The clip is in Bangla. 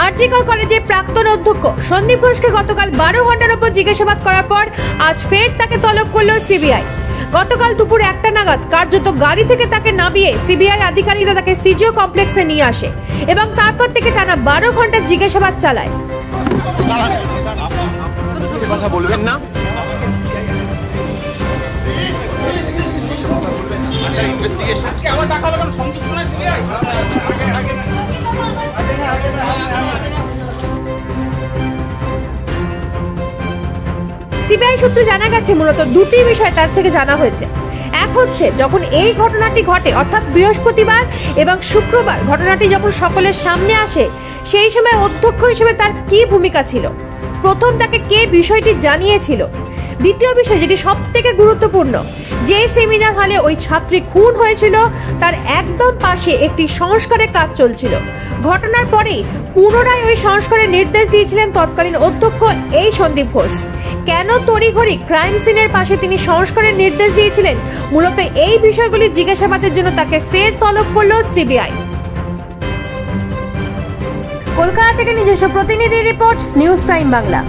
আরজিকর কলেজের প্রাক্তন অধ্যক্ষ সন্দীপ ঘোষকে গতকাল 12 ঘন্টার উপর জিজ্ঞাসাবাদ করার পর আজ ফের তাকে তলব করল সিবিআই। গতকাল দুপুর 1টা নাগাদ কার্যত গাড়ি থেকে তাকে নামিয়ে সিবিআই আধিকারিকরা তাকে সিজিও কমপ্লেক্সে নিয়ে আসে এবং তারপর থেকে টানা 12 ঘন্টা জিজ্ঞাসাবাদ চালায়। কথা বলবেন না। সিবিআই সূত্রে জানা গেছে মূলত দুটি বিষয় তার থেকে জানা হয়েছে। এক হচ্ছে যখন এই ঘটনাটি ঘটে অর্থাৎ বৃহস্পতিবার এবং শুক্রবার ঘটনাটি যখন সকলের সামনে আসে সেই সময় অধ্যক্ষ হিসেবে তার কি ভূমিকা ছিল, প্রথম তাকে কে বিষয়টি জানিয়েছিল। দ্বিতীয় বিষয় যেটি সব থেকে গুরুত্বপূর্ণ, যে সেমিনার হলে ওই ছাত্রী খুন হয়েছিল তার একদম পাশে একটি সংস্কারের কাজ চলছিল। ঘটনার পরেই পুনরায় ওই সংস্কারের নির্দেশ দিয়েছিলেন তৎকালীন অধ্যক্ষ এই সন্দীপ ঘোষ। কেন তড়িঘড়ি ক্রাইম সিনের পাশে তিনি সংস্কারের নির্দেশ দিয়েছিলেন, মূলত এই বিষয়গুলি জিজ্ঞাসাবাদের জন্য তাকে ফের তলব করল সিবিআই। কলকাতা থেকে নিজস্ব প্রতিনিধি রিপোর্ট, নিউজ প্রাইম বাংলা।